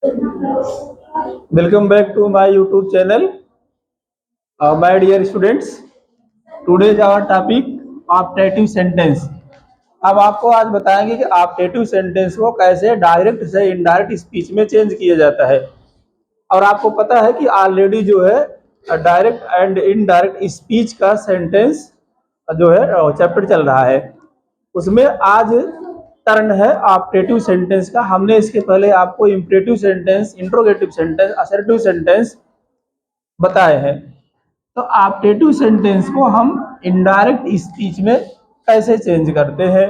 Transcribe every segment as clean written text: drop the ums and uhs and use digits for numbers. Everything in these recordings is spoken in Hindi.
Welcome back to my YouTube channel. My dear students, today is our topic optative sentence. अब आपको आज बताएंगे कि ऑप्टेटिव सेंटेंस को कैसे डायरेक्ट से इनडायरेक्ट स्पीच में चेंज किया जाता है। और आपको पता है कि ऑलरेडी जो है डायरेक्ट एंड इनडायरेक्ट स्पीच का सेंटेंस जो है चैप्टर चल रहा है, उसमें आज टर्न है ऑप्टेटिव सेंटेंस का। हमने इसके पहले आपको imperative sentence, interrogative sentence, assertive sentence बताए हैं। तो ऑप्टेटिव सेंटेंस को हम इनडायरेक्ट स्पीच में कैसे चेंज करते हैं,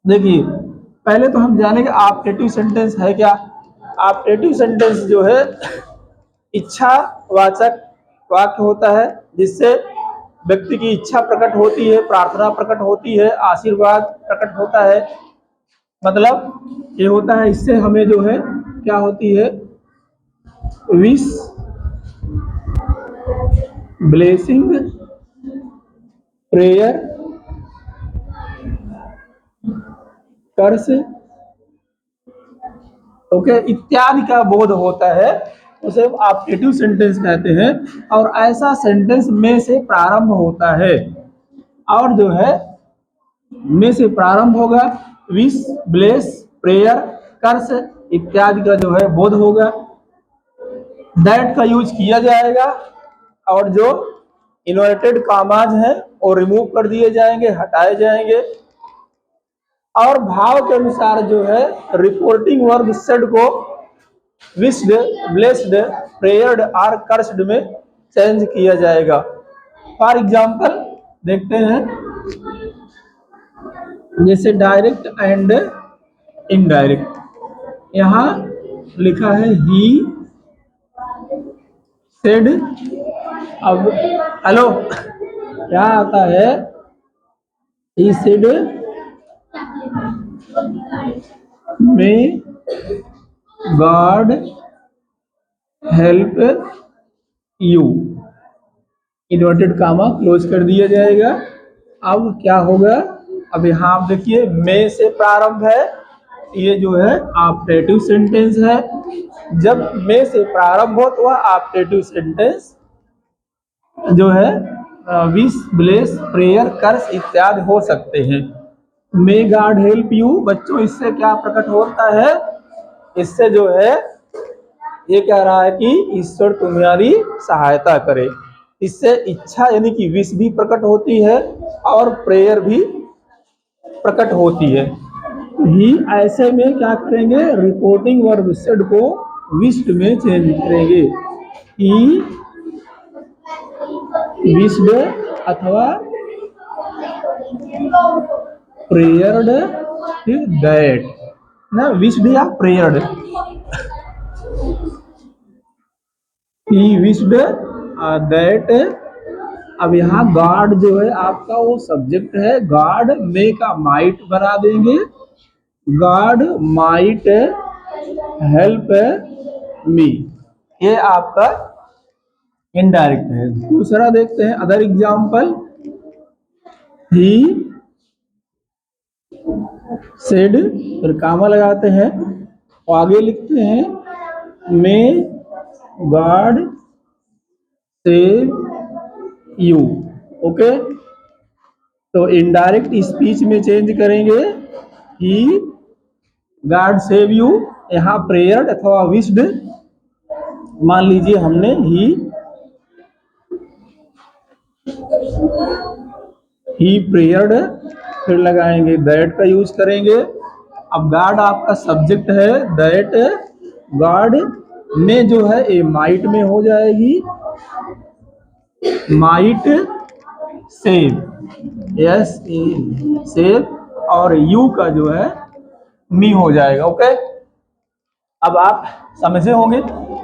देखिए पहले तो हम जानेंगे ऑप्टेटिव सेंटेंस है क्या। ऑप्टेटिव सेंटेंस जो है इच्छावाचक वाक्य होता है, जिससे व्यक्ति की इच्छा प्रकट होती है, प्रार्थना प्रकट होती है, आशीर्वाद प्रकट होता है। मतलब ये होता है, इससे हमें जो है क्या होती है, विश, ब्लेसिंग, प्रेयर, कर्स, ओके इत्यादि का बोध होता है, उसे ऑप्टेटिव सेंटेंस कहते हैं। और ऐसा सेंटेंस में से प्रारंभ होता है, और जो है में से प्रारंभ होगा, विश, ब्लेस, प्रेयर, कर्स इत्यादि का जो है बोध होगा। दैट का यूज किया जाएगा, और जो इन्वर्टेड कामाज हैं वो रिमूव कर दिए जाएंगे, हटाए जाएंगे। और भाव के अनुसार जो है रिपोर्टिंग वर्ब सेड को विश्ड, ब्लेस्ड, प्रेयर्ड और कर्स्ड में चेंज किया जाएगा। फॉर एग्जाम्पल देखते हैं, जैसे डायरेक्ट एंड इनडायरेक्ट। यहाँ लिखा है ही सेड। अब हेलो क्या आता है, he said may God help you, inverted comma close कर दिया जाएगा। अब क्या होगा, अब यहाँ आप देखिए मे से प्रारंभ है, ये जो है ऑप्टेटिव सेंटेंस है। जब मे से प्रारंभ हो तो वह ऑप्टेटिव सेंटेंस जो है विश, ब्लेस, प्रेयर, कर्स इत्यादि हो सकते हैं। मे गॉड हेल्प यू, बच्चों इससे क्या प्रकट होता है, इससे जो है ये कह रहा है कि ईश्वर तुम्हारी सहायता करे। इससे इच्छा यानी कि विश भी प्रकट होती है और प्रेयर भी प्रकट होती है। ही ऐसे में क्या करेंगे, रिपोर्टिंग वर्ब सेड को विश्ड में चेंज करेंगे। ही विश्ड अथवा प्रेयर्ड, फिर दैट ना, विश्ड या प्रेयर्ड, ही विश्ड दैट। अब यहाँ गॉड जो है आपका वो सब्जेक्ट है, गॉड मे का माइट बना देंगे, गॉड माइट हेल्प मी, ये आपका इनडायरेक्ट है। दूसरा देखते हैं अदर एग्जाम्पल, ही सेड, फिर कामा लगाते हैं और आगे लिखते हैं may God save you. Okay, तो इनडायरेक्ट स्पीच में चेंज करेंगे, ही गॉड सेव यू, यहाँ प्रेयर्ड अथवा विश्ड, मान लीजिए हमने ही प्रेयर्ड, फिर लगाएंगे दैट का यूज करेंगे। अब गॉड आपका सब्जेक्ट है, दैट गॉड में जो है ए माइट में हो जाएगी, माइट सेव, यस सेव, और यू का जो है मी हो जाएगा। ओके, अब आप समझे होंगे।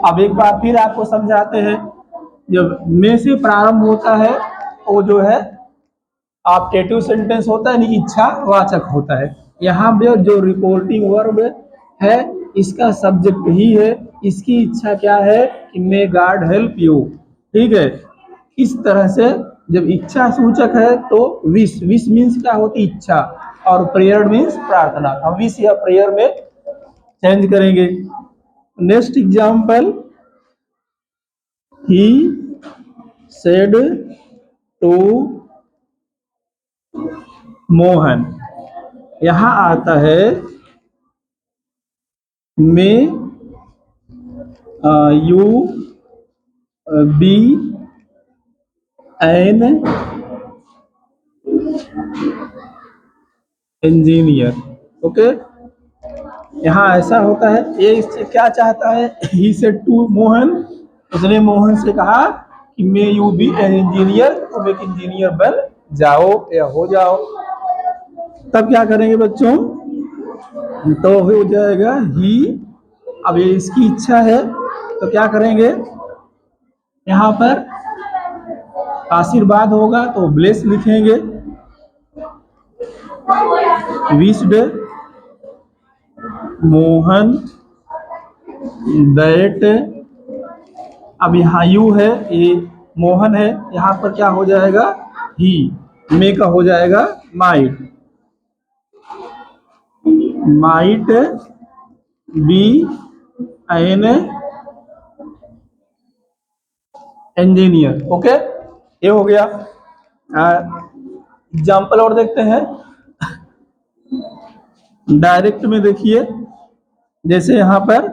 अब एक बार फिर आपको समझाते हैं, जब में से प्रारंभ होता है वो जो है ऑप्टेटिव सेंटेंस होता है, यानी इच्छावाचक होता है। यहाँ पे जो रिपोर्टिंग वर्ब है इसका सब्जेक्ट ही है, इसकी इच्छा क्या है कि मे गॉड हेल्प यू, ठीक है। इस तरह से जब इच्छा सूचक है तो विश, विश मीन्स क्या होती इच्छा, और प्रेयर मीन्स प्रार्थना। हम विश या प्रेयर में चेंज करेंगे। Next example, he said to Mohan. यहां आता है may you be an engineer. Okay, यहाँ ऐसा होता है, ये इससे क्या चाहता है, ही से टू मोहन, उसने मोहन से कहा कि may you be an engineer, तुम एक इंजीनियर बन जाओ या हो जाओ। तब क्या करेंगे बच्चों, तो हो जाएगा ही। अब ये इसकी इच्छा है तो क्या करेंगे, यहाँ पर आशीर्वाद होगा तो ब्लेस लिखेंगे, विश्ड मोहन दैट। अब यहाँ यू है, ये मोहन है, यहाँ पर क्या हो जाएगा, ही। मे का हो जाएगा might be an engineer. Okay, ये हो गया। एग्जाम्पल और देखते हैं। डायरेक्ट में देखिए, जैसे यहां पर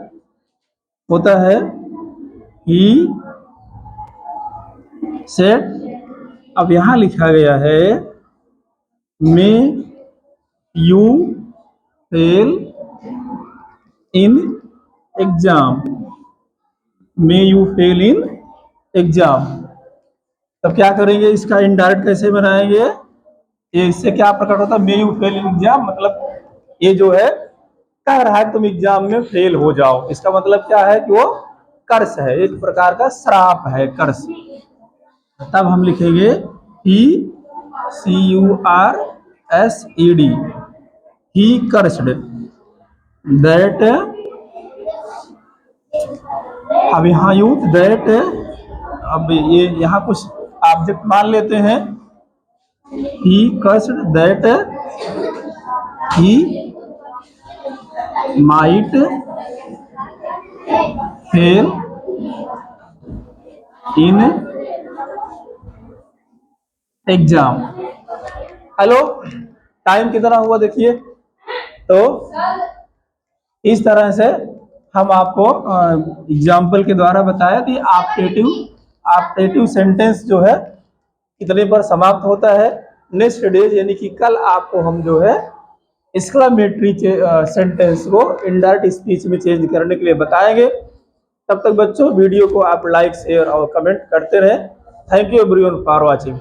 होता है ही सेड, अब यहां लिखा गया है may you fail in exam, may you fail in exam. तब क्या करेंगे, इसका इनडायरेक्ट कैसे बनाएंगे, ये इससे क्या प्रकट होता है, may you fail in exam, मतलब ये जो है कह रहा है तुम एग्जाम में फेल हो जाओ, इसका मतलब क्या है कि वो कर्स है, एक प्रकार का श्राप है, कर्स। तब हम लिखेंगे ही CURSED, ही कर्स्ड दैट। अब यहाँ यूथ दैट, अब ये यहाँ कुछ ऑब्जेक्ट मान लेते हैं, he cursed that he might fail in exam. Hello, time कितना हुआ देखिए। तो इस तरह से हम आपको एग्जाम्पल के द्वारा बताया कि ऑप्टेटिव सेंटेंस जो है कितने पर समाप्त होता है। नेक्स्ट डे यानी कि कल आपको हम जो है एक्सक्लेमेटरी सेंटेंस को इनडायरेक्ट स्पीच में चेंज करने के लिए बताएंगे। तब तक बच्चों वीडियो को आप लाइक शेयर और कमेंट करते रहें। Thank you everyone for watching.